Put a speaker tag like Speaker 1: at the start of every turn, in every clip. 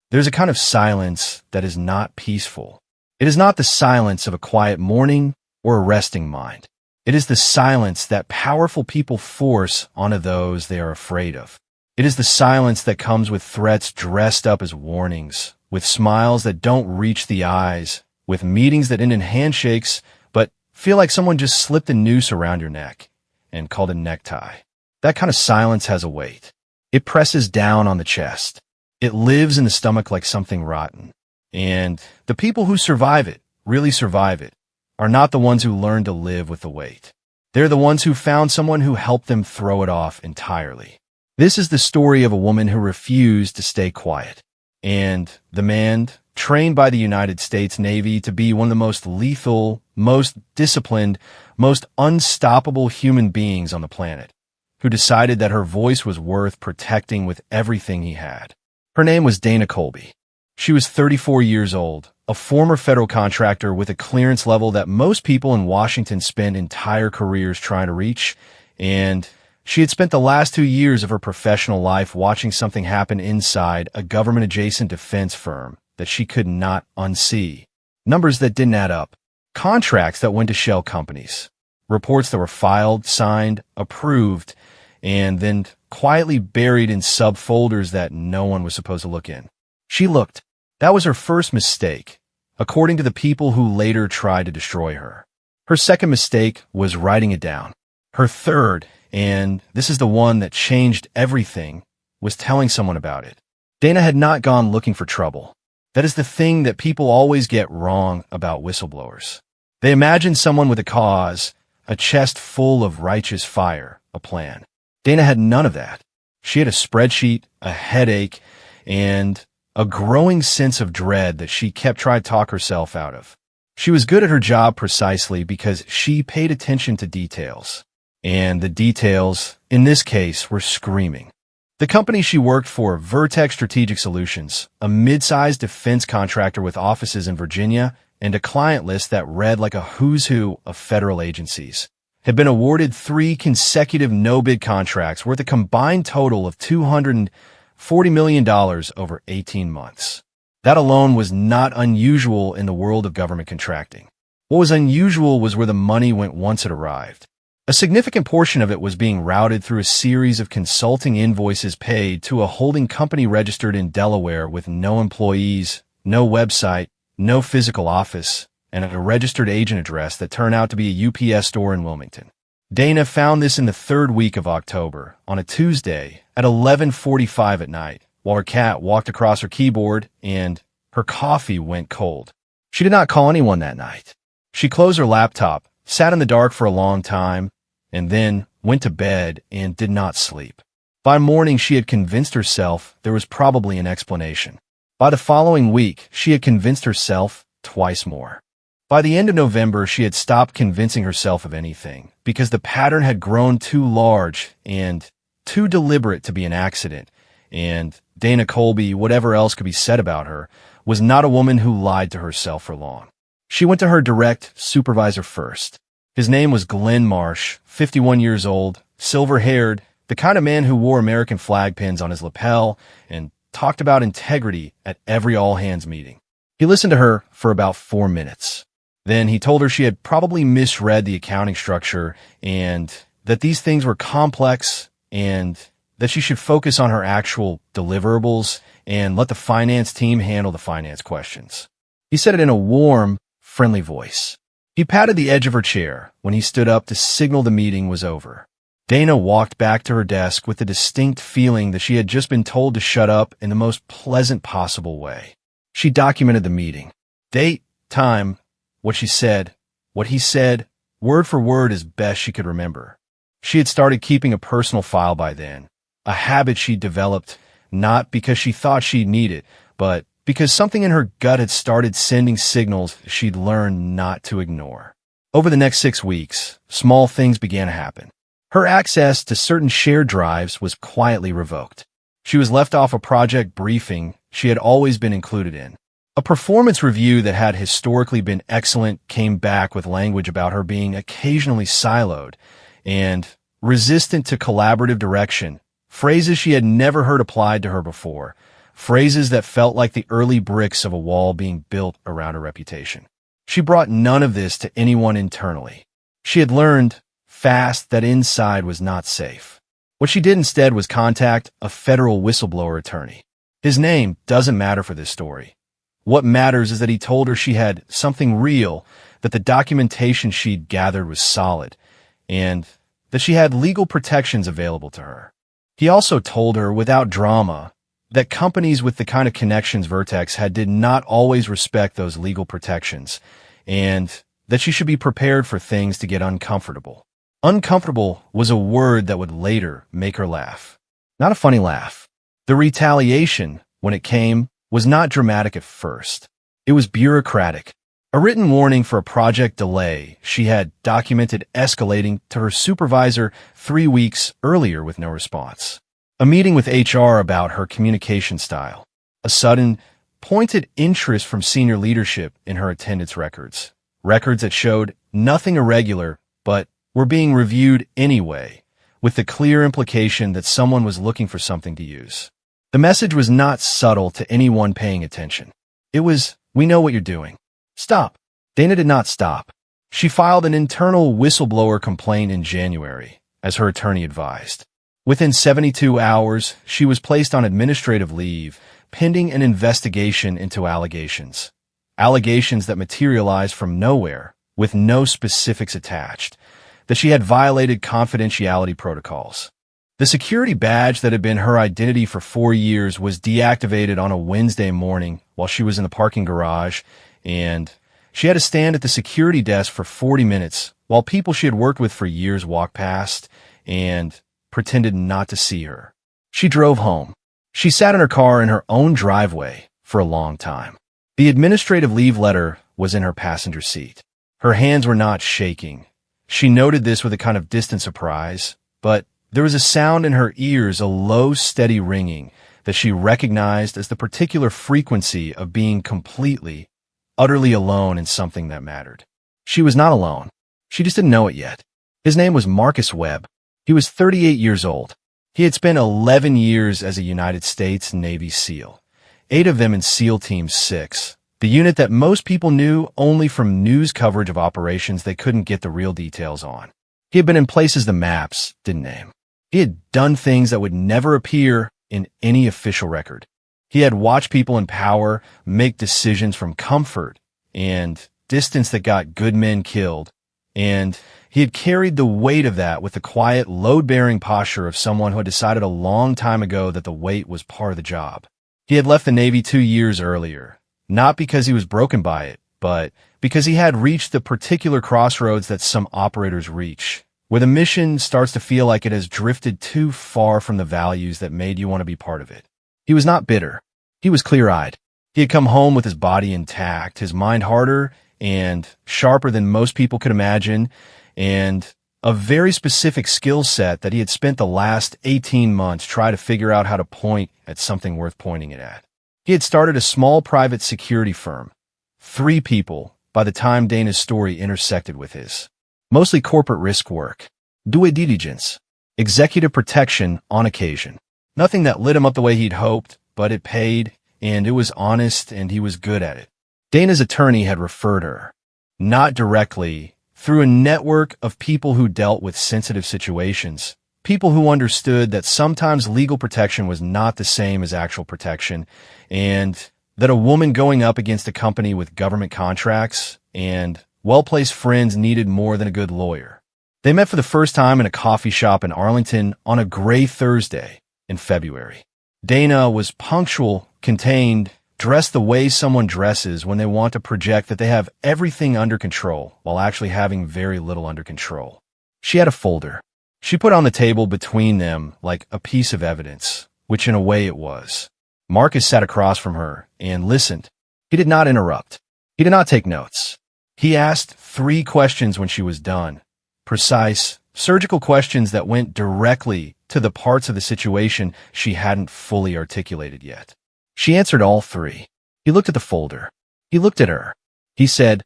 Speaker 1: There's a kind of silence that is not peaceful. It is not the silence of a quiet morning or a resting mind. It is the silence that powerful people force onto those they are afraid of. It is the silence that comes with threats dressed up as warnings, with smiles that don't reach the eyes, with meetings that end in handshakes but feel like someone just slipped a noose around your neck and called a necktie. That kind of silence has a weight. It presses down on the chest. It lives in the stomach like something rotten. And the people who survive it, really survive it, are not the ones who learn to live with the weight. They're the ones who found someone who helped them throw it off entirely. This is the story of a woman who refused to stay quiet. And the man, trained by the United States Navy to be one of the most lethal, most disciplined, most unstoppable human beings on the planet, who decided that her voice was worth protecting with everything he had. Her name was Dana Colby. She was 34 years old, a former federal contractor with a clearance level that most people in Washington spend entire careers trying to reach, and she had spent the last 2 years of her professional life watching something happen inside a government-adjacent defense firm that she could not unsee. Numbers that didn't add up. Contracts that went to shell companies. Reports that were filed, signed, approved, and then quietly buried in subfolders that no one was supposed to look in. She looked. That was her first mistake, according to the people who later tried to destroy her. Her second mistake was writing it down. Her third, and this is the one that changed everything, was telling someone about it. Dana had not gone looking for trouble. That is the thing that people always get wrong about whistleblowers. They imagine someone with a cause, a chest full of righteous fire, a plan. Dana had none of that. She had a spreadsheet, a headache, and a growing sense of dread that she kept trying to talk herself out of. She was good at her job precisely because she paid attention to details. And the details, in this case, were screaming. The company she worked for, Vertex Strategic Solutions, a mid-sized defense contractor with offices in Virginia and a client list that read like a who's who of federal agencies, had been awarded 3 consecutive no-bid contracts worth a combined total of $240 million over 18 months. That alone was not unusual in the world of government contracting. What was unusual was where the money went once it arrived. A significant portion of it was being routed through a series of consulting invoices paid to a holding company registered in Delaware with no employees, no website, no physical office, and a registered agent address that turned out to be a UPS store in Wilmington. Dana found this in the 3rd week of October, on a Tuesday, at 11:45 at night, while her cat walked across her keyboard and her coffee went cold. She did not call anyone that night. She closed her laptop, sat in the dark for a long time, and then went to bed and did not sleep. By morning, she had convinced herself there was probably an explanation. By the following week, she had convinced herself twice more. By the end of November, she had stopped convincing herself of anything because the pattern had grown too large and too deliberate to be an accident, and Dana Colby, whatever else could be said about her, was not a woman who lied to herself for long. She went to her direct supervisor first. His name was Glenn Marsh, 51 years old, silver-haired, the kind of man who wore American flag pins on his lapel and talked about integrity at every all-hands meeting. He listened to her for about 4 minutes. Then he told her she had probably misread the accounting structure and that these things were complex and that she should focus on her actual deliverables and let the finance team handle the finance questions. He said it in a warm, friendly voice. He patted the edge of her chair when he stood up to signal the meeting was over. Dana walked back to her desk with the distinct feeling that she had just been told to shut up in the most pleasant possible way. She documented the meeting. Date, time, what she said, what he said, word for word as best she could remember. She had started keeping a personal file by then, a habit she'd developed not because she thought she'd need it, but because something in her gut had started sending signals she'd learned not to ignore. Over the next 6 weeks, small things began to happen. Her access to certain shared drives was quietly revoked. She was left off a project briefing she had always been included in. A performance review that had historically been excellent came back with language about her being occasionally siloed and resistant to collaborative direction, phrases she had never heard applied to her before, phrases that felt like the early bricks of a wall being built around her reputation. She brought none of this to anyone internally. She had learned fast that inside was not safe. What she did instead was contact a federal whistleblower attorney. His name doesn't matter for this story. What matters is that he told her she had something real, that the documentation she'd gathered was solid, and that she had legal protections available to her. He also told her, without drama, that companies with the kind of connections Vertex had did not always respect those legal protections, and that she should be prepared for things to get uncomfortable. Uncomfortable was a word that would later make her laugh. Not a funny laugh. The retaliation, when it came, was not dramatic at first. It was bureaucratic. A written warning for a project delay she had documented escalating to her supervisor 3 weeks earlier with no response. A meeting with HR about her communication style. A sudden, pointed interest from senior leadership in her attendance records. Records that showed nothing irregular, but were being reviewed anyway, with the clear implication that someone was looking for something to use. The message was not subtle to anyone paying attention. It was, "We know what you're doing. Stop." Dana did not stop. She filed an internal whistleblower complaint in January, as her attorney advised. Within 72 hours, she was placed on administrative leave, pending an investigation into allegations. Allegations that materialized from nowhere, with no specifics attached, that she had violated confidentiality protocols. The security badge that had been her identity for 4 years was deactivated on a Wednesday morning while she was in the parking garage, and she had to stand at the security desk for 40 minutes while people she had worked with for years walked past and pretended not to see her. She drove home. She sat in her car in her own driveway for a long time. The administrative leave letter was in her passenger seat. Her hands were not shaking. She noted this with a kind of distant surprise, but there was a sound in her ears, a low, steady ringing that she recognized as the particular frequency of being completely, utterly alone in something that mattered. She was not alone. She just didn't know it yet. His name was Marcus Webb. He was 38 years old. He had spent 11 years as a United States Navy SEAL, 8 of them in SEAL Team 6, the unit that most people knew only from news coverage of operations they couldn't get the real details on. He had been in places the maps didn't name. He had done things that would never appear in any official record. He had watched people in power make decisions from comfort and distance that got good men killed, and he had carried the weight of that with the quiet, load-bearing posture of someone who had decided a long time ago that the weight was part of the job. He had left the Navy 2 years earlier, not because he was broken by it, but because he had reached the particular crossroads that some operators reach, where the mission starts to feel like it has drifted too far from the values that made you want to be part of it. He was not bitter. He was clear-eyed. He had come home with his body intact, his mind harder and sharper than most people could imagine, and a very specific skill set that he had spent the last 18 months trying to figure out how to point at something worth pointing it at. He had started a small private security firm. 3 people by the time Dana's story intersected with his. Mostly corporate risk work, due diligence, executive protection on occasion. Nothing that lit him up the way he'd hoped, but it paid, and it was honest, and he was good at it. Dana's attorney had referred her, not directly, through a network of people who dealt with sensitive situations, people who understood that sometimes legal protection was not the same as actual protection, and that a woman going up against a company with government contracts and well-placed friends needed more than a good lawyer. They met for the first time in a coffee shop in Arlington on a gray Thursday in February. Dana was punctual, contained, dressed the way someone dresses when they want to project that they have everything under control while actually having very little under control. She had a folder. She put on the table between them like a piece of evidence, which in a way it was. Marcus sat across from her and listened. He did not interrupt. He did not take notes. He asked 3 questions when she was done. Precise, surgical questions that went directly to the parts of the situation she hadn't fully articulated yet. She answered all 3. He looked at the folder. He looked at her. He said,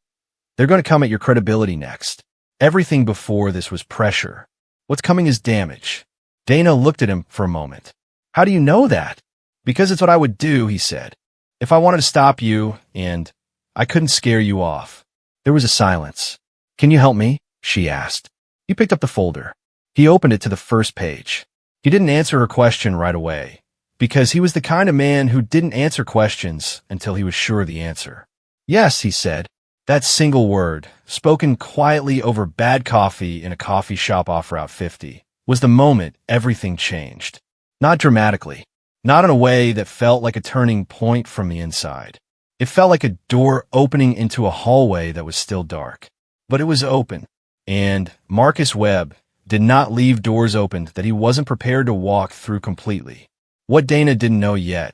Speaker 1: "They're going to come at your credibility next. Everything before this was pressure. What's coming is damage." Dana looked at him for a moment. "How do you know that?" Because it's what I would do, he said. If I wanted to stop you, and I couldn't scare you off. There was a silence. Can you help me? She asked. He picked up the folder. He opened it to the first page. He didn't answer her question right away, because he was the kind of man who didn't answer questions until he was sure of the answer. Yes, he said. That single word, spoken quietly over bad coffee in a coffee shop off Route 50, was the moment everything changed. Not dramatically. Not in a way that felt like a turning point from the inside. It felt like a door opening into a hallway that was still dark. But it was open, and Marcus Webb did not leave doors open that he wasn't prepared to walk through completely. What Dana didn't know yet,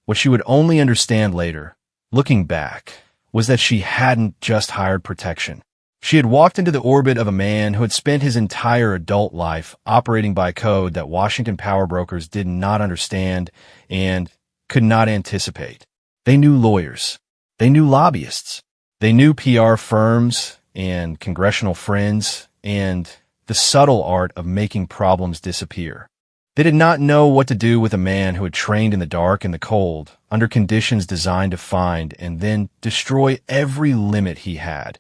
Speaker 1: what she would only understand later, looking back, was that she hadn't just hired protection. She had walked into the orbit of a man who had spent his entire adult life operating by code that Washington power brokers did not understand and could not anticipate. They knew lawyers. They knew lobbyists. They knew PR firms and congressional friends and the subtle art of making problems disappear. They did not know what to do with a man who had trained in the dark and the cold, under conditions designed to find and then destroy every limit he had,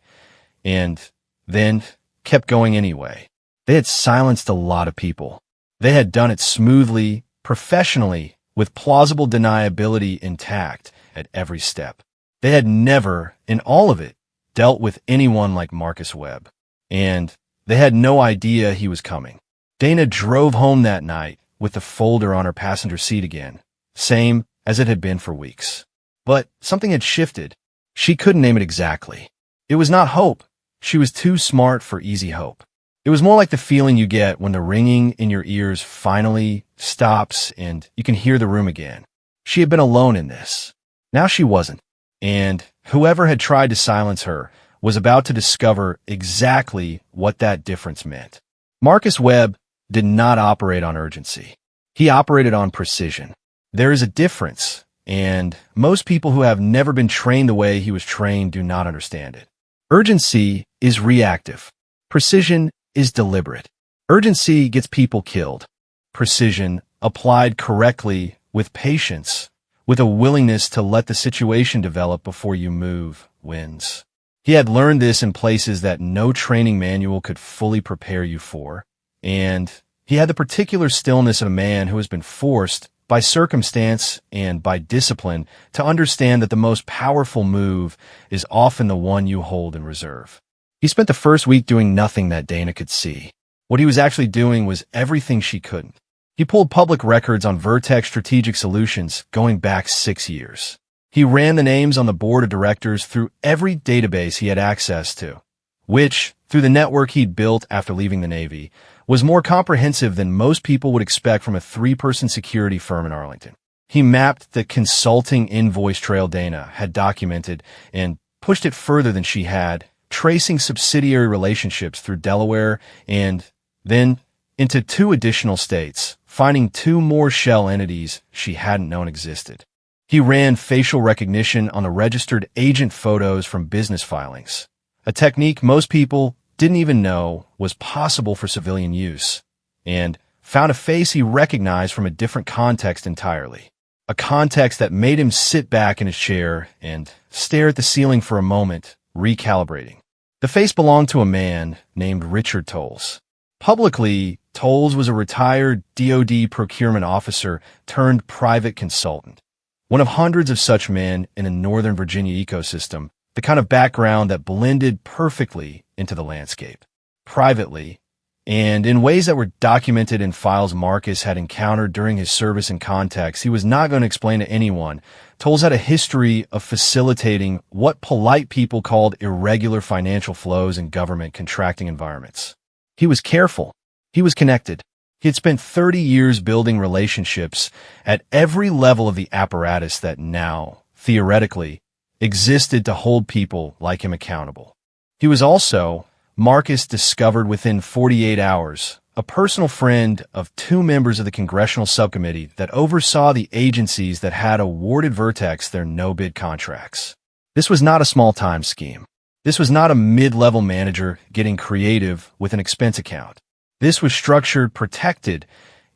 Speaker 1: and then kept going anyway. They had silenced a lot of people. They had done it smoothly, professionally, with plausible deniability intact at every step. They had never, in all of it, dealt with anyone like Marcus Webb, and they had no idea he was coming. Dana drove home that night with the folder on her passenger seat again, same as it had been for weeks. But something had shifted. She couldn't name it exactly. It was not hope. She was too smart for easy hope. It was more like the feeling you get when the ringing in your ears finally stops and you can hear the room again. She had been alone in this. Now she wasn't. And whoever had tried to silence her was about to discover exactly what that difference meant. Marcus Webb did not operate on urgency. He operated on precision. There is a difference, and most people who have never been trained the way he was trained do not understand it. Urgency is reactive. Precision is deliberate. Urgency gets people killed. Precision, applied correctly with patience, with a willingness to let the situation develop before you move, wins. He had learned this in places that no training manual could fully prepare you for, and he had the particular stillness of a man who has been forced by circumstance and by discipline to understand that the most powerful move is often the one you hold in reserve. He spent the first week doing nothing that Dana could see. What he was actually doing was everything she couldn't. He pulled public records on Vertex Strategic Solutions going back 6 years. He ran the names on the board of directors through every database he had access to, which, through the network he'd built after leaving the Navy, was more comprehensive than most people would expect from a 3-person security firm in Arlington. He mapped the consulting invoice trail Dana had documented and pushed it further than she had, tracing subsidiary relationships through Delaware and then into 2 additional states, finding 2 more shell entities she hadn't known existed. He ran facial recognition on the registered agent photos from business filings, a technique most people didn't even know was possible for civilian use, and found a face he recognized from a different context entirely, a context that made him sit back in his chair and stare at the ceiling for a moment, recalibrating. The face belonged to a man named Richard Tolles. Publicly, Tolles was a retired DoD procurement officer turned private consultant, one of hundreds of such men in a Northern Virginia ecosystem, the kind of background that blended perfectly into the landscape. Privately, and in ways that were documented in files Marcus had encountered during his service in contexts he was not going to explain to anyone, Tolles had a history of facilitating what polite people called irregular financial flows in government contracting environments. He was careful. He was connected. He had spent 30 years building relationships at every level of the apparatus that now, theoretically, existed to hold people like him accountable. He was also, Marcus discovered within 48 hours, a personal friend of 2 members of the congressional subcommittee that oversaw the agencies that had awarded Vertex their no-bid contracts. This was not a small-time scheme. This was not a mid-level manager getting creative with an expense account. This was structured, protected,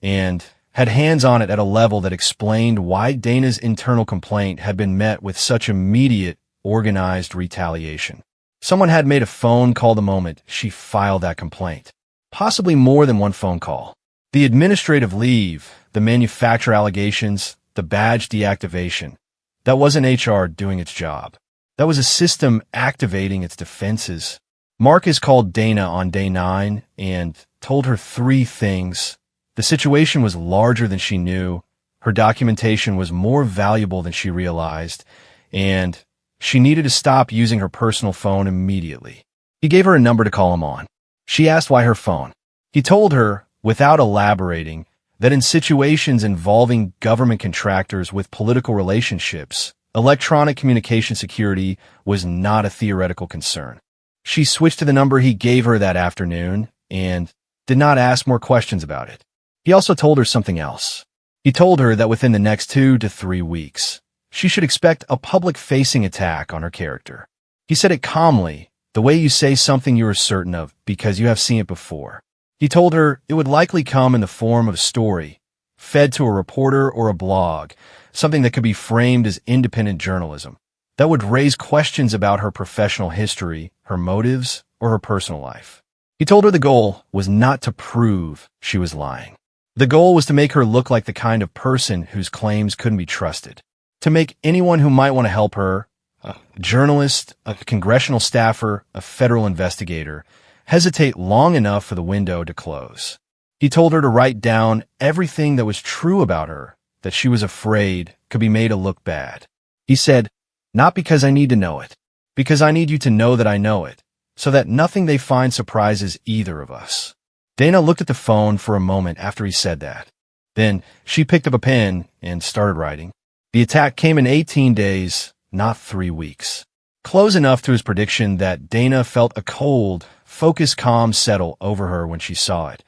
Speaker 1: and had hands on it at a level that explained why Dana's internal complaint had been met with such immediate, organized retaliation. Someone had made a phone call the moment she filed that complaint. Possibly more than one phone call. The administrative leave, the manufacturer allegations, the badge deactivation. That wasn't HR doing its job. That was a system activating its defenses. Marcus called Dana on day 9 and told her 3 things. The situation was larger than she knew. Her documentation was more valuable than she realized. And she needed to stop using her personal phone immediately. He gave her a number to call him on. She asked why her phone. He told her, without elaborating, that in situations involving government contractors with political relationships, electronic communication security was not a theoretical concern. She switched to the number he gave her that afternoon and did not ask more questions about it. He also told her something else. He told her that within the next 2 to 3 weeks, she should expect a public-facing attack on her character. He said it calmly, the way you say something you are certain of because you have seen it before. He told her it would likely come in the form of a story, fed to a reporter or a blog, something that could be framed as independent journalism, that would raise questions about her professional history, her motives, or her personal life. He told her the goal was not to prove she was lying. The goal was to make her look like the kind of person whose claims couldn't be trusted. To make anyone who might want to help her, a journalist, a congressional staffer, a federal investigator, hesitate long enough for the window to close. He told her to write down everything that was true about her that she was afraid could be made to look bad. He said, not because I need to know it, because I need you to know that I know it, so that nothing they find surprises either of us. Dana looked at the phone for a moment after he said that. Then she picked up a pen and started writing. The attack came in 18 days, not 3 weeks. Close enough to his prediction that Dana felt a cold, focused calm settle over her when she saw it.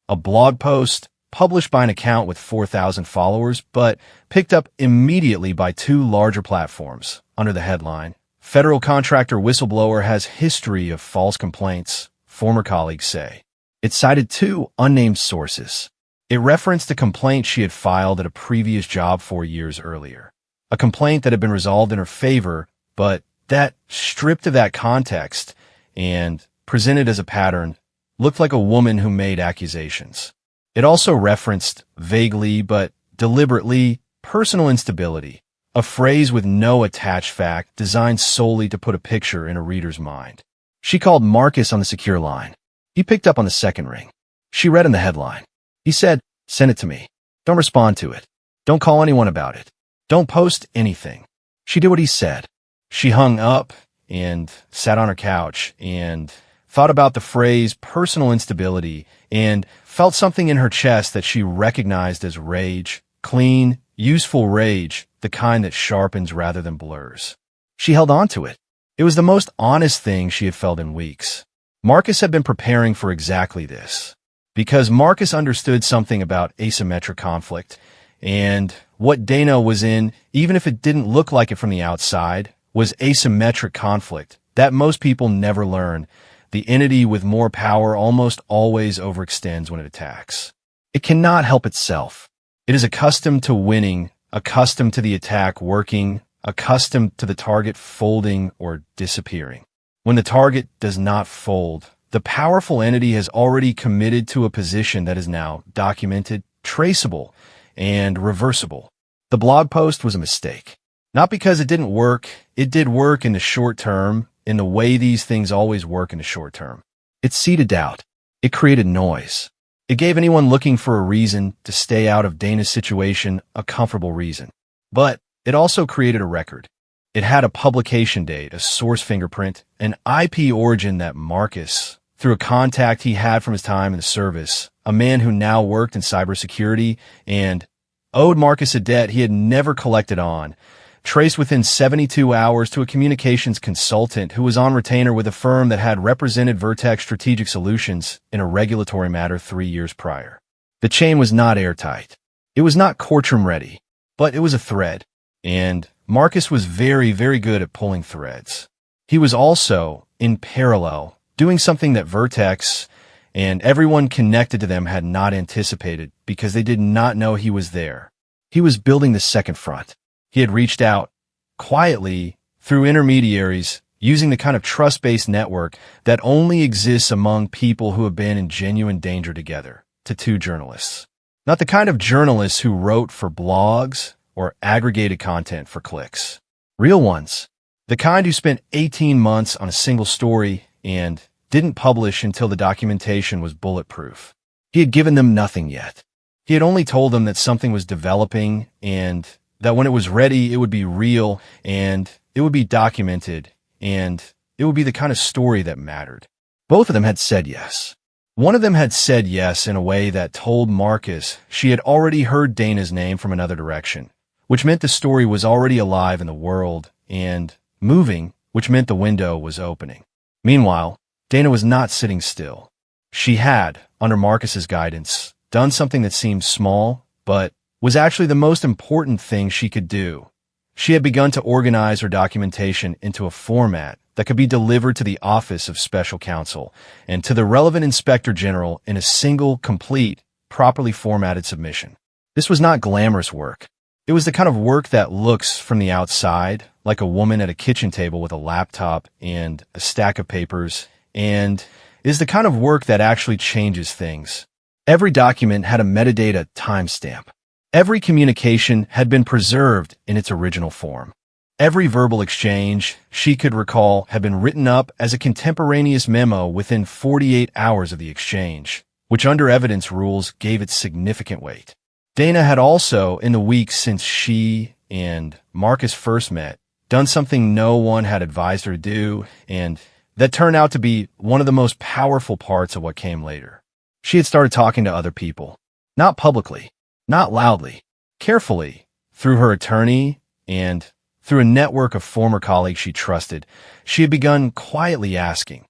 Speaker 1: A blog post published by an account with 4,000 followers, but picked up immediately by 2 larger platforms under the headline, Federal Contractor Whistleblower Has History of False Complaints, Former Colleagues Say. It cited 2 unnamed sources. It referenced a complaint she had filed at a previous job 4 years earlier. A complaint that had been resolved in her favor, but that, stripped of that context and presented as a pattern, looked like a woman who made accusations. It also referenced, vaguely but deliberately, personal instability, a phrase with no attached fact designed solely to put a picture in a reader's mind. She called Marcus on the secure line. He picked up on the second ring. She read in the headline. He said, send it to me. Don't respond to it. Don't call anyone about it. Don't post anything. She did what he said. She hung up and sat on her couch and thought about the phrase personal instability and felt something in her chest that she recognized as rage, clean, useful rage, the kind that sharpens rather than blurs. She held on to it. It was the most honest thing she had felt in weeks. Marcus had been preparing for exactly this, because Marcus understood something about asymmetric conflict, and what Dana was in, even if it didn't look like it from the outside, was asymmetric conflict that most people never learn. The entity with more power almost always overextends when it attacks. It cannot help itself. It is accustomed to winning, accustomed to the attack working, accustomed to the target folding or disappearing. When the target does not fold, the powerful entity has already committed to a position that is now documented, traceable, and reversible. The blog post was a mistake. Not because it didn't work, it did work in the short term, in the way these things always work in the short term. It seeded doubt. It created noise. It gave anyone looking for a reason to stay out of Dana's situation a comfortable reason. But it also created a record. It had a publication date, a source fingerprint, an IP origin that Marcus, through a contact he had from his time in the service, a man who now worked in cybersecurity and owed Marcus a debt he had never collected on, traced within 72 hours to a communications consultant who was on retainer with a firm that had represented Vertex Strategic Solutions in a regulatory matter 3 years prior. The chain was not airtight. It was not courtroom ready, but it was a thread, and Marcus was very, very good at pulling threads. He was also, in parallel, doing something that Vertex and everyone connected to them had not anticipated, because they did not know he was there. He was building the second front. He had reached out, quietly, through intermediaries, using the kind of trust-based network that only exists among people who have been in genuine danger together, to two journalists. Not the kind of journalists who wrote for blogs or aggregated content for clicks. Real ones. The kind who spent 18 months on a single story and didn't publish until the documentation was bulletproof. He had given them nothing yet. He had only told them that something was developing and that when it was ready, it would be real and it would be documented and it would be the kind of story that mattered. Both of them had said yes. One of them had said yes in a way that told Marcus she had already heard Dana's name from another direction, which meant the story was already alive in the world, and moving, which meant the window was opening. Meanwhile, Dana was not sitting still. She had, under Marcus's guidance, done something that seemed small, but was actually the most important thing she could do. She had begun to organize her documentation into a format that could be delivered to the Office of Special Counsel and to the relevant Inspector General in a single, complete, properly formatted submission. This was not glamorous work. It was the kind of work that looks from the outside like a woman at a kitchen table with a laptop and a stack of papers, and is the kind of work that actually changes things. Every document had a metadata timestamp. Every communication had been preserved in its original form. Every verbal exchange she could recall had been written up as a contemporaneous memo within 48 hours of the exchange, which under evidence rules gave it significant weight. Dana had also, in the weeks since she and Marcus first met, done something no one had advised her to do, and that turned out to be one of the most powerful parts of what came later. She had started talking to other people, not publicly, not loudly, carefully, through her attorney and through a network of former colleagues she trusted. She had begun quietly asking,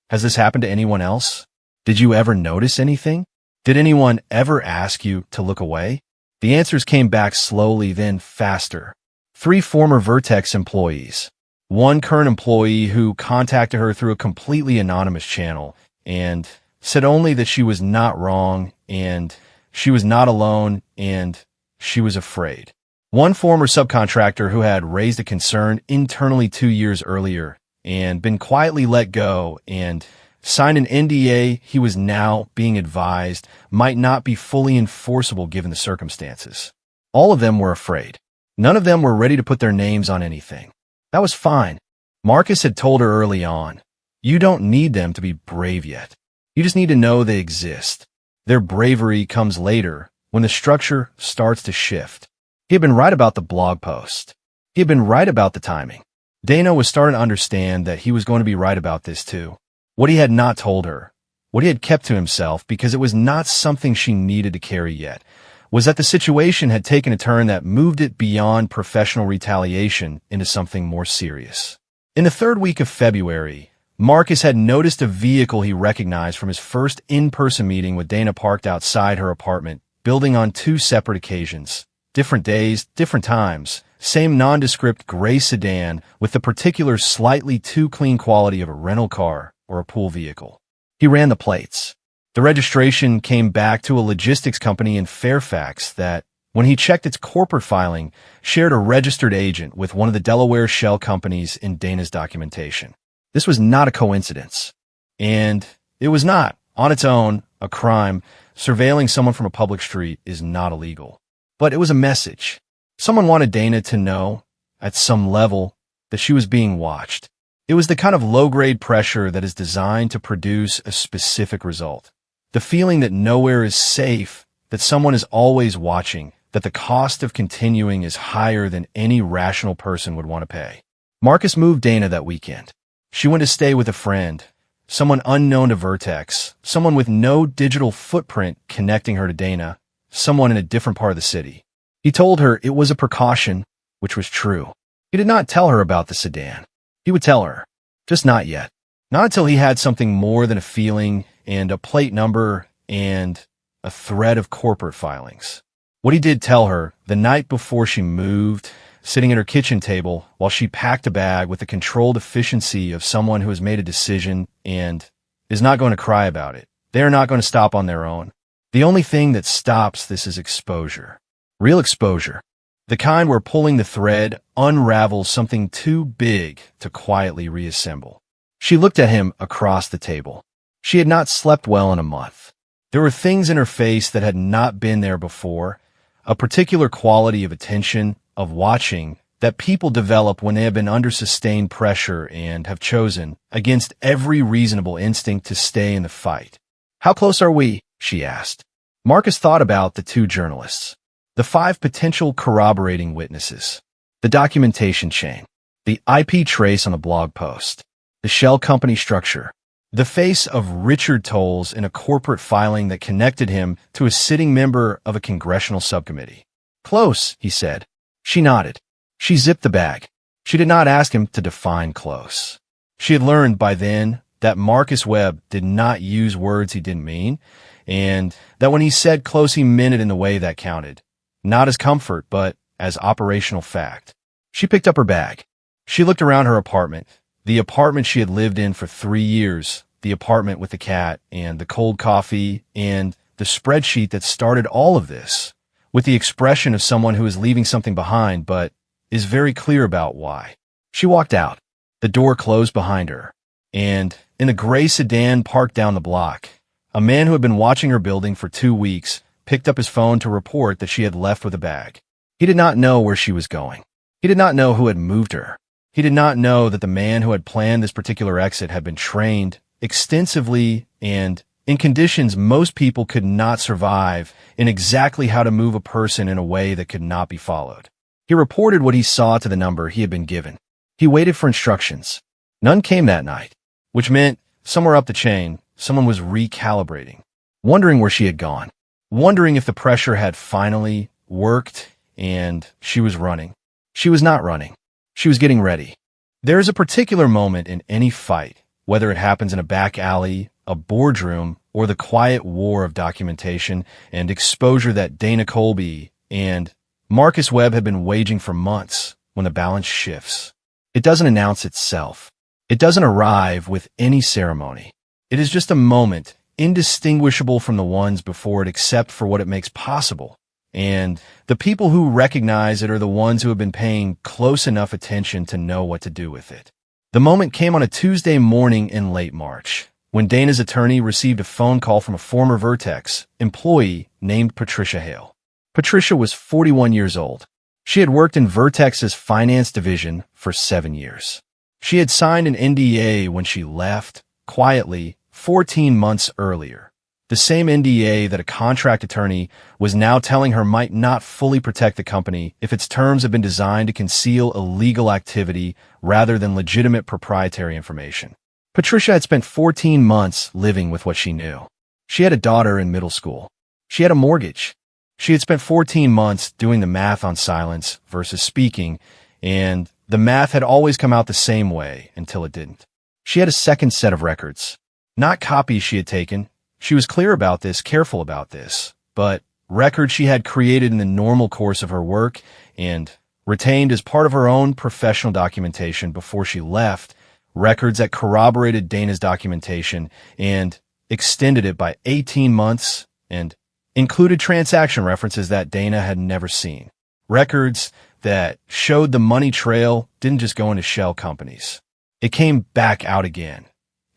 Speaker 1: "Has this happened to anyone else? Did you ever notice anything? Did anyone ever ask you to look away?" The answers came back slowly, then faster. 3 former Vertex employees, 1 current employee who contacted her through a completely anonymous channel and said only that she was not wrong and she was not alone and she was afraid. 1 former subcontractor who had raised a concern internally 2 years earlier and been quietly let go and signed an NDA he was now being advised might not be fully enforceable given the circumstances. All of them were afraid. None of them were ready to put their names on anything. That was fine. Marcus had told her early on, "You don't need them to be brave yet. You just need to know they exist. Their bravery comes later, when the structure starts to shift." He had been right about the blog post. He had been right about the timing. Dana was starting to understand that he was going to be right about this too. What he had not told her, what he had kept to himself because it was not something she needed to carry yet, was that the situation had taken a turn that moved it beyond professional retaliation into something more serious. In the 3rd week of February, Marcus had noticed a vehicle he recognized from his first in-person meeting with Dana parked outside her apartment building on 2 separate occasions. Different days, different times, same nondescript gray sedan with the particular slightly too clean quality of a rental car or a pool vehicle. He ran the plates. The registration came back to a logistics company in Fairfax that, when he checked its corporate filing, shared a registered agent with one of the Delaware shell companies in Dana's documentation. This was not a coincidence. And it was not, on its own, a crime. Surveilling someone from a public street is not illegal. But it was a message. Someone wanted Dana to know, at some level, that she was being watched. It was the kind of low-grade pressure that is designed to produce a specific result. The feeling that nowhere is safe, that someone is always watching, that the cost of continuing is higher than any rational person would want to pay. Marcus moved Dana that weekend. She went to stay with a friend, someone unknown to Vertex, someone with no digital footprint connecting her to Dana, someone in a different part of the city. He told her it was a precaution, which was true. He did not tell her about the sedan. He would tell her, just not yet. Not until he had something more than a feeling and a plate number and a thread of corporate filings. What he did tell her, the night before she moved, sitting at her kitchen table while she packed a bag with the controlled efficiency of someone who has made a decision and is not going to cry about it. They are not going to stop on their own. The only thing that stops this is exposure. Real exposure. The kind where pulling the thread unravels something too big to quietly reassemble. She looked at him across the table. She had not slept well in a month. There were things in her face that had not been there before, a particular quality of attention, of watching, that people develop when they have been under sustained pressure and have chosen, against every reasonable instinct, to stay in the fight. "How close are we?" she asked. Marcus thought about the two journalists, the 5 potential corroborating witnesses, the documentation chain, the IP trace on a blog post, the shell company structure, the face of Richard Tolles in a corporate filing that connected him to a sitting member of a congressional subcommittee. "Close," he said. She nodded. She zipped the bag. She did not ask him to define close. She had learned by then that Marcus Webb did not use words he didn't mean, and that when he said close, he meant it in the way that counted, not as comfort, but as operational fact. She picked up her bag. She looked around her apartment, the apartment she had lived in for 3 years, the apartment with the cat and the cold coffee and the spreadsheet that started all of this, with the expression of someone who is leaving something behind but is very clear about why. She walked out. The door closed behind her, and in a gray sedan parked down the block, a man who had been watching her building for 2 weeks picked up his phone to report that she had left with a bag. He did not know where she was going. He did not know who had moved her. He did not know that the man who had planned this particular exit had been trained extensively and in conditions most people could not survive in exactly how to move a person in a way that could not be followed. He reported what he saw to the number he had been given. He waited for instructions. None came that night, which meant somewhere up the chain, someone was recalibrating, wondering where she had gone, wondering if the pressure had finally worked and she was running. She was not running. She was getting ready. There is a particular moment in any fight, whether it happens in a back alley, a boardroom, or the quiet war of documentation and exposure that Dana Colby and Marcus Webb had been waging for months, when the balance shifts. It doesn't announce itself. It doesn't arrive with any ceremony. It is just a moment, indistinguishable from the ones before it except for what it makes possible. And the people who recognize it are the ones who have been paying close enough attention to know what to do with it. The moment came on a Tuesday morning in late March, when Dana's attorney received a phone call from a former Vertex employee named Patricia Hale. Patricia was 41 years old. She had worked in Vertex's finance division for 7 years. She had signed an NDA when she left, quietly, 14 months earlier. The same NDA that a contract attorney was now telling her might not fully protect the company if its terms had been designed to conceal illegal activity rather than legitimate proprietary information. Patricia had spent 14 months living with what she knew. She had a daughter in middle school. She had a mortgage. She had spent 14 months doing the math on silence versus speaking, and the math had always come out the same way until it didn't. She had a second set of records, not copies she had taken. She was clear about this, careful about this, but records she had created in the normal course of her work and retained as part of her own professional documentation before she left, records that corroborated Dana's documentation and extended it by 18 months and included transaction references that Dana had never seen. Records that showed the money trail didn't just go into shell companies. It came back out again,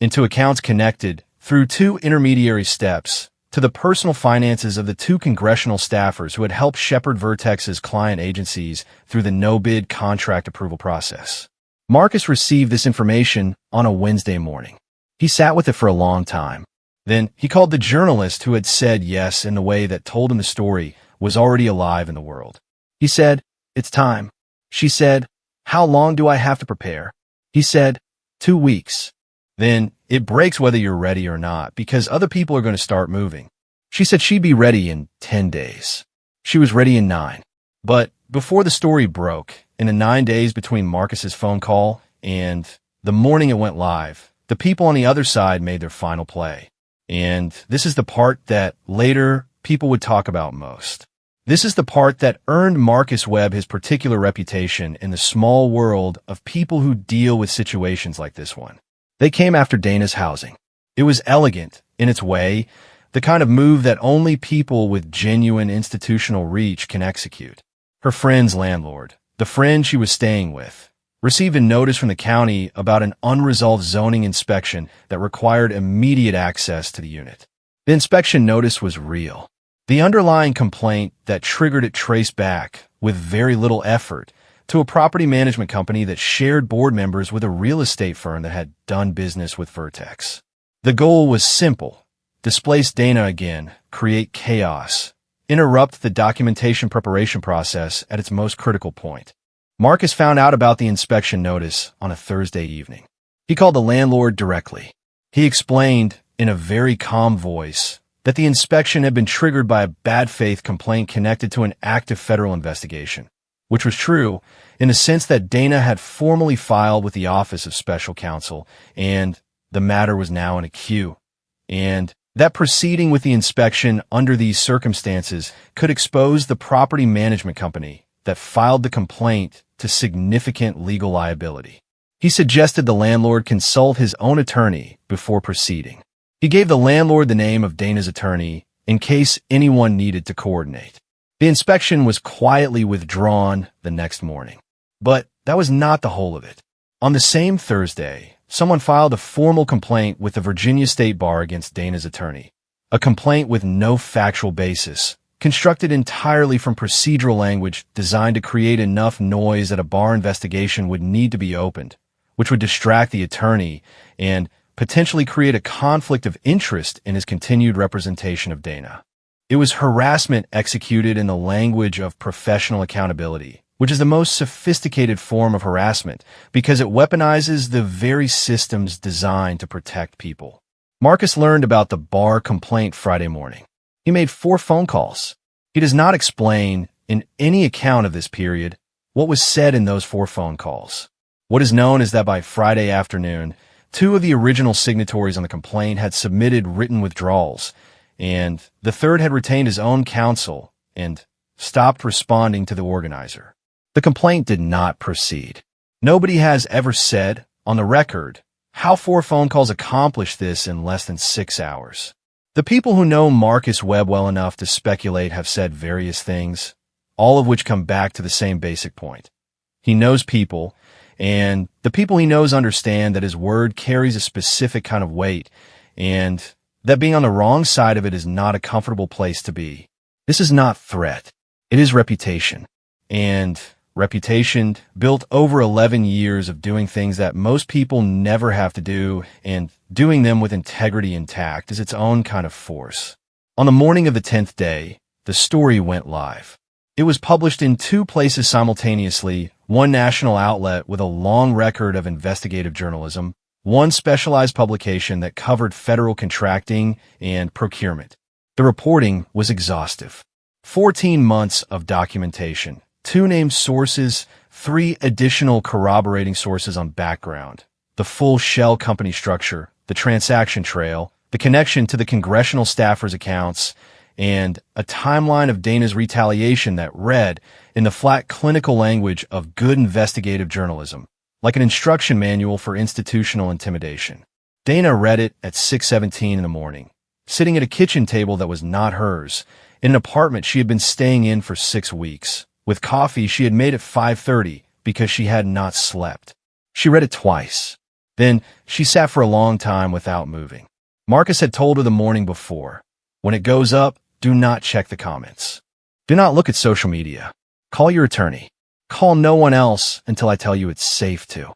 Speaker 1: into accounts connected through 2 intermediary steps to the personal finances of the 2 congressional staffers who had helped shepherd Vertex's client agencies through the no-bid contract approval process. Marcus received this information on a Wednesday morning. He sat with it for a long time. Then he called the journalist who had said yes in the way that told him the story was already alive in the world. He said, "It's time." She said, "How long do I have to prepare?" He said, 2 weeks. Then it breaks whether you're ready or not because other people are going to start moving. She said she'd be ready in 10 days. She was ready in 9. But before the story broke, in the 9 days between Marcus's phone call and the morning it went live, the people on the other side made their final play. And this is the part that later people would talk about most. This is the part that earned Marcus Webb his particular reputation in the small world of people who deal with situations like this one. They came after Dana's housing. It was elegant in its way, the kind of move that only people with genuine institutional reach can execute. Her friend's landlord, the friend she was staying with, received a notice from the county about an unresolved zoning inspection that required immediate access to the unit. The inspection notice was real. The underlying complaint that triggered it traced back, with very little effort, to a property management company that shared board members with a real estate firm that had done business with Vertex. The goal was simple: displace Dana again, create chaos, interrupt the documentation preparation process at its most critical point. Marcus found out about the inspection notice on a Thursday evening. He called the landlord directly. He explained, in a very calm voice, that the inspection had been triggered by a bad faith complaint connected to an active federal investigation, which was true in the sense that Dana had formally filed with the Office of Special Counsel, and the matter was now in a queue, and that proceeding with the inspection under these circumstances could expose the property management company that filed the complaint to significant legal liability. He suggested the landlord consult his own attorney before proceeding. He gave the landlord the name of Dana's attorney in case anyone needed to coordinate. The inspection was quietly withdrawn the next morning. But that was not the whole of it. On the same Thursday, someone filed a formal complaint with the Virginia State Bar against Dana's attorney. A complaint with no factual basis, constructed entirely from procedural language designed to create enough noise that a bar investigation would need to be opened, which would distract the attorney and potentially create a conflict of interest in his continued representation of Dana. It was harassment executed in the language of professional accountability, which is the most sophisticated form of harassment because it weaponizes the very systems designed to protect people. Marcus learned about the bar complaint Friday morning. He made 4 phone calls. He does not explain, in any account of this period, what was said in those 4 phone calls. What is known is that by Friday afternoon, 2 of the original signatories on the complaint had submitted written withdrawals, and the third had retained his own counsel and stopped responding to the organizer. The complaint did not proceed. Nobody has ever said, on the record, how 4 phone calls accomplished this in less than 6 hours. The people who know Marcus Webb well enough to speculate have said various things, all of which come back to the same basic point. He knows people, and the people he knows understand that his word carries a specific kind of weight, and that being on the wrong side of it is not a comfortable place to be. This is not threat. It is reputation. And reputation built over 11 years of doing things that most people never have to do, and doing them with integrity intact is its own kind of force. On the morning of the 10th day, the story went live. It was published in 2 places simultaneously, one national outlet with a long record of investigative journalism, one specialized publication that covered federal contracting and procurement. The reporting was exhaustive. 14 months of documentation, 2 named sources, 3 additional corroborating sources on background, the full shell company structure, the transaction trail, the connection to the congressional staffers' accounts, and a timeline of Dana's retaliation that read, in the flat clinical language of good investigative journalism, like an instruction manual for institutional intimidation. Dana read it at 6:17 in the morning, sitting at a kitchen table that was not hers, in an apartment she had been staying in for 6 weeks, with coffee she had made at 5:30 because she had not slept. She read it twice. Then she sat for a long time without moving. Marcus had told her the morning before, when it goes up, do not check the comments. Do not look at social media. Call your attorney. Call no one else until I tell you it's safe to.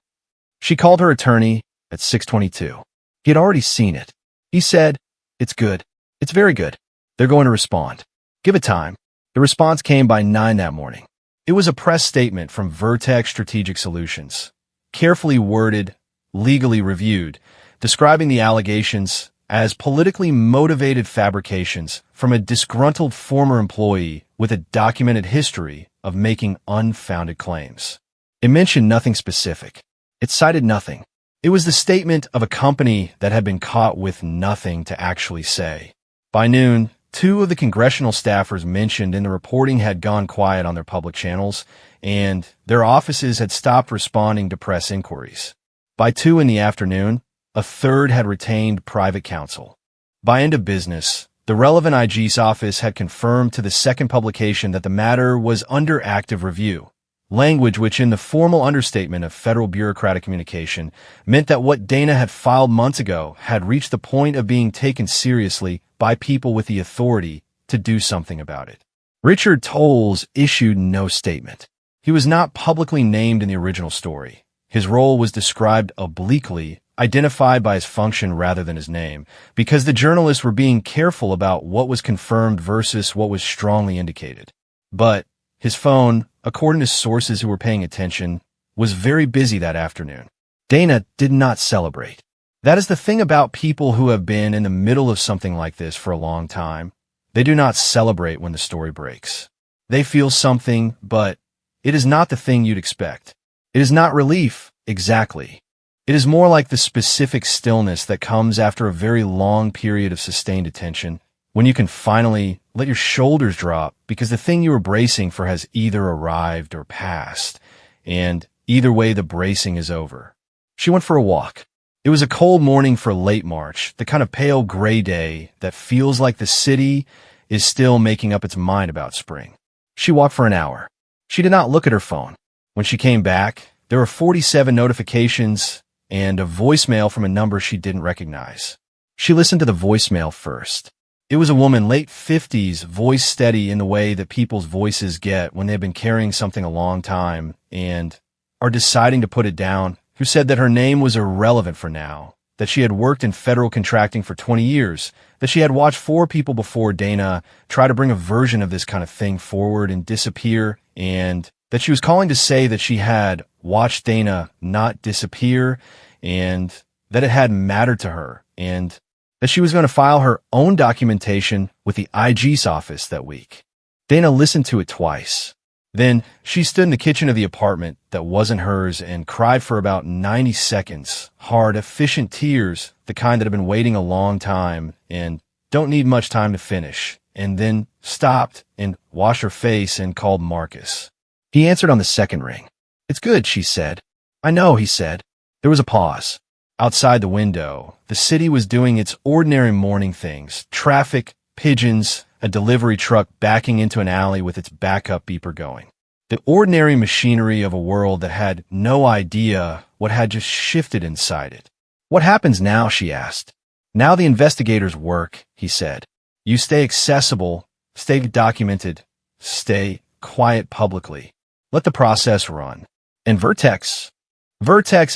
Speaker 1: She called her attorney at 6:22. He had already seen it. He said, "It's good. It's very good. They're going to respond. Give it time." The response came by 9 that morning. It was a press statement from Vertex Strategic Solutions, carefully worded, legally reviewed, describing the allegations as politically motivated fabrications from a disgruntled former employee with a documented history of making unfounded claims. It mentioned nothing specific. It cited nothing. It was the statement of a company that had been caught with nothing to actually say. By noon, 2 of the congressional staffers mentioned in the reporting had gone quiet on their public channels, and their offices had stopped responding to press inquiries. By 2 in the afternoon, a third had retained private counsel. By end of business, The relevant IG's office had confirmed to the second publication that the matter was under active review, language which in the formal understatement of federal bureaucratic communication meant that what Dana had filed months ago had reached the point of being taken seriously by people with the authority to do something about it. Richard Tolles issued no statement. He was not publicly named in the original story. His role was described obliquely, identified by his function rather than his name, because the journalists were being careful about what was confirmed versus what was strongly indicated. But his phone, according to sources who were paying attention, was very busy that afternoon. Dana did not celebrate. That is the thing about people who have been in the middle of something like this for a long time. They do not celebrate when the story breaks. They feel something, but it is not the thing you'd expect. It is not relief, exactly. It is more like the specific stillness that comes after a very long period of sustained attention, when you can finally let your shoulders drop because the thing you were bracing for has either arrived or passed, and either way the bracing is over. She went for a walk. It was a cold morning for late March, the kind of pale gray day that feels like the city is still making up its mind about spring. She walked for an hour. She did not look at her phone. When she came back, there were 47 notifications and a voicemail from a number she didn't recognize. She listened to the voicemail first. It was a woman, late 50s, voice steady in the way that people's voices get when they've been carrying something a long time and are deciding to put it down, who said that her name was irrelevant for now, that she had worked in federal contracting for 20 years, that she had watched 4 people before Dana try to bring a version of this kind of thing forward and disappear, and that she was calling to say that she had watched Dana not disappear, and that it had mattered to her, and that she was going to file her own documentation with the IG's office that week. Dana listened to it twice. Then she stood in the kitchen of the apartment that wasn't hers and cried for about 90 seconds, hard, efficient tears, the kind that have been waiting a long time and don't need much time to finish, and then stopped and washed her face and called Marcus. He answered on the second ring. "It's good," she said. "I know," he said. There was a pause. Outside the window, the city was doing its ordinary morning things. Traffic, pigeons, a delivery truck backing into an alley with its backup beeper going. The ordinary machinery of a world that had no idea what had just shifted inside it. "What happens now?" she asked. "Now the investigators work," he said. "You stay accessible, stay documented, stay quiet publicly. Let the process run. And Vertex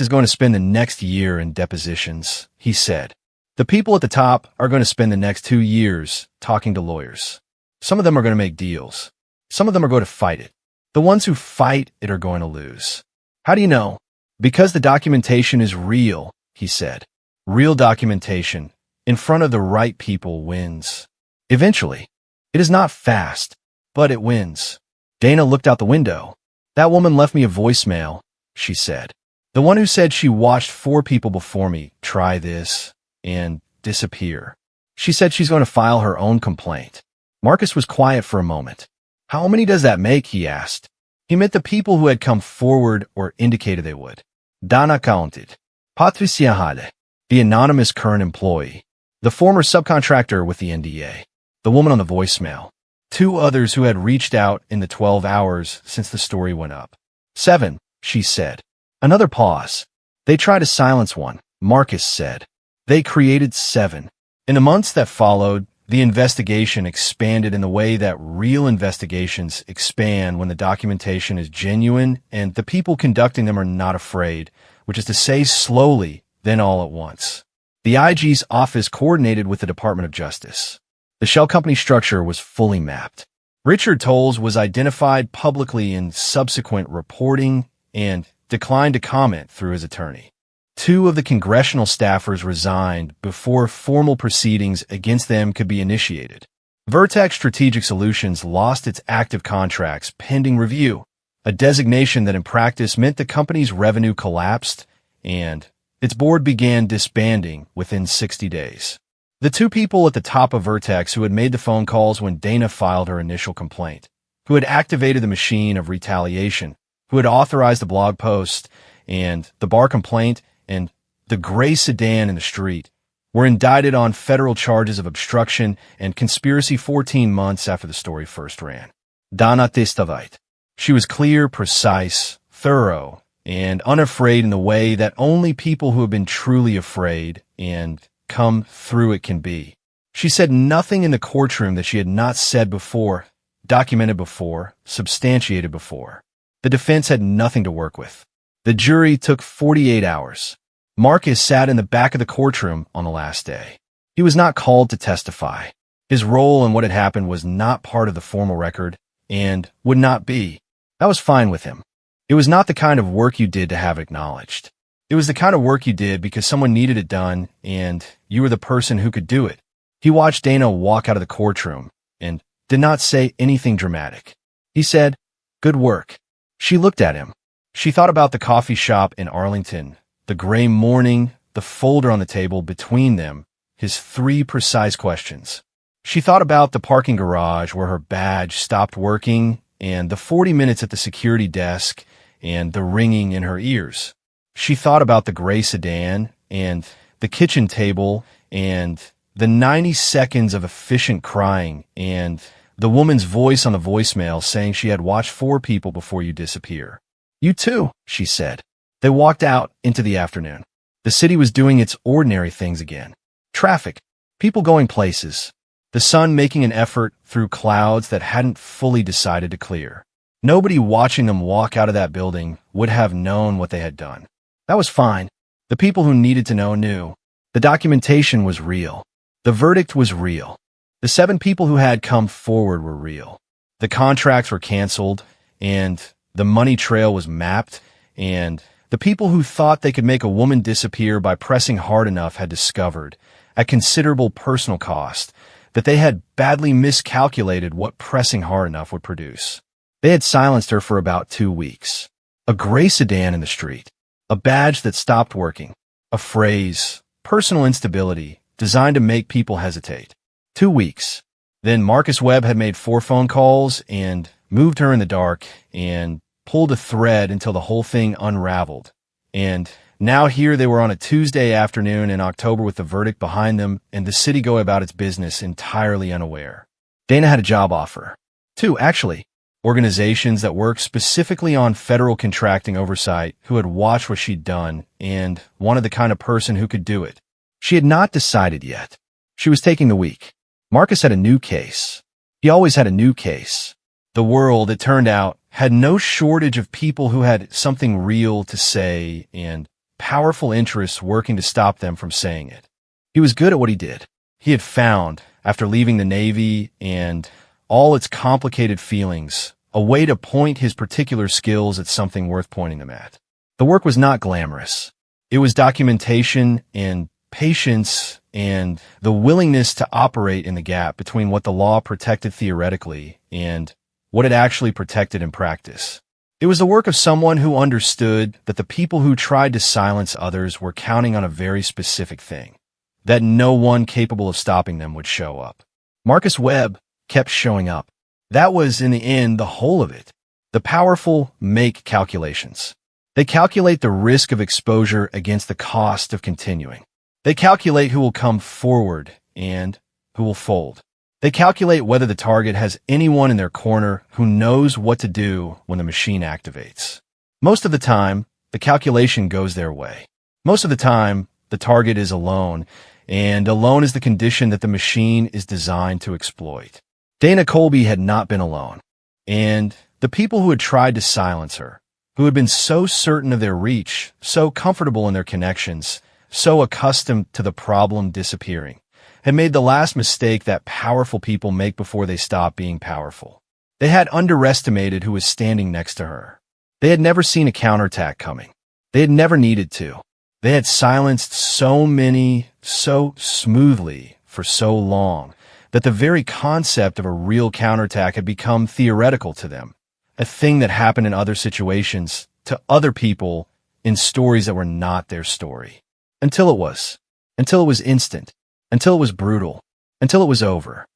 Speaker 1: is going to spend the next year in depositions," he said. "The people at the top are going to spend the next 2 years talking to lawyers. Some of them are going to make deals. Some of them are going to fight it. The ones who fight it are going to lose." "How do you know?" "Because the documentation is real," he said. "Real documentation, in front of the right people, wins. Eventually. It is not fast, but it wins." Dana looked out the window. "That woman left me a voicemail," she said. "The one who said she watched 4 people before me try this and disappear. She said she's going to file her own complaint." Marcus was quiet for a moment. "How many does that make?" he asked. He meant the people who had come forward or indicated they would. Dana counted. Patricia Hale, the anonymous current employee, the former subcontractor with the NDA, the woman on the voicemail, 2 others who had reached out in the 12 hours since the story went up. 7, she said. Another pause. "They tried to silence one," Marcus said. "They created 7. In the months that followed, the investigation expanded in the way that real investigations expand when the documentation is genuine and the people conducting them are not afraid, which is to say slowly, then all at once. The IG's office coordinated with the Department of Justice. The shell company structure was fully mapped. Richard Tolles was identified publicly in subsequent reporting and declined to comment through his attorney. 2 of the congressional staffers resigned before formal proceedings against them could be initiated. Vertex Strategic Solutions lost its active contracts pending review, a designation that in practice meant the company's revenue collapsed and its board began disbanding within 60 days. The 2 people at the top of Vertex who had made the phone calls when Dana filed her initial complaint, who had activated the machine of retaliation, who had authorized the blog post and the bar complaint and the gray sedan in the street, were indicted on federal charges of obstruction and conspiracy 14 months after the story first ran. Dana Testavite. She was clear, precise, thorough, and unafraid in the way that only people who have been truly afraid and come through it can be. She said nothing in the courtroom that she had not said before, documented before, substantiated before. The defense had nothing to work with. The jury took 48 hours. Marcus sat in the back of the courtroom on the last day. He was not called to testify. His role in what had happened was not part of the formal record and would not be. That was fine with him. It was not the kind of work you did to have it acknowledged. It was the kind of work you did because someone needed it done and you were the person who could do it. He watched Dana walk out of the courtroom and did not say anything dramatic. He said, "Good work." She looked at him. She thought about the coffee shop in Arlington, the gray morning, the folder on the table between them, his 3 precise questions. She thought about the parking garage where her badge stopped working and the 40 minutes at the security desk and the ringing in her ears. She thought about the gray sedan and the kitchen table and the 90 seconds of efficient crying and the woman's voice on the voicemail saying she had watched 4 people before you disappear. "You too," she said. They walked out into the afternoon. The city was doing its ordinary things again. Traffic, people going places, the sun making an effort through clouds that hadn't fully decided to clear. Nobody watching them walk out of that building would have known what they had done. That was fine. The people who needed to know knew. The documentation was real. The verdict was real. The 7 people who had come forward were real. The contracts were canceled, and the money trail was mapped, and the people who thought they could make a woman disappear by pressing hard enough had discovered, at considerable personal cost, that they had badly miscalculated what pressing hard enough would produce. They had silenced her for about 2 weeks. A gray sedan in the street, a badge that stopped working, a phrase, personal instability, designed to make people hesitate. 2 weeks. Then Marcus Webb had made 4 phone calls and moved her in the dark and pulled a thread until the whole thing unraveled. And now here they were on a Tuesday afternoon in October with the verdict behind them and the city going about its business entirely unaware. Dana had a job offer. 2, actually. Organizations that work specifically on federal contracting oversight who had watched what she'd done and wanted the kind of person who could do it. She had not decided yet. She was taking the week. Marcus had a new case. He always had a new case. The world, it turned out, had no shortage of people who had something real to say and powerful interests working to stop them from saying it. He was good at what he did. He had found, after leaving the Navy and all its complicated feelings, a way to point his particular skills at something worth pointing them at. The work was not glamorous. It was documentation and patience and the willingness to operate in the gap between what the law protected theoretically and what it actually protected in practice. It was the work of someone who understood that the people who tried to silence others were counting on a very specific thing, that no one capable of stopping them would show up. Marcus Webb kept showing up. That was, in the end, the whole of it. The powerful make calculations. They calculate the risk of exposure against the cost of continuing. They calculate who will come forward and who will fold. They calculate whether the target has anyone in their corner who knows what to do when the machine activates. Most of the time, the calculation goes their way. Most of the time, the target is alone, and alone is the condition that the machine is designed to exploit. Dana Colby had not been alone, and the people who had tried to silence her, who had been so certain of their reach, so comfortable in their connections, so accustomed to the problem disappearing, had made the last mistake that powerful people make before they stop being powerful. They had underestimated who was standing next to her. They had never seen a counterattack coming. They had never needed to. They had silenced so many so smoothly for so long that the very concept of a real counterattack had become theoretical to them, a thing that happened in other situations, to other people, in stories that were not their story. Until it was instant, until it was brutal, until it was over.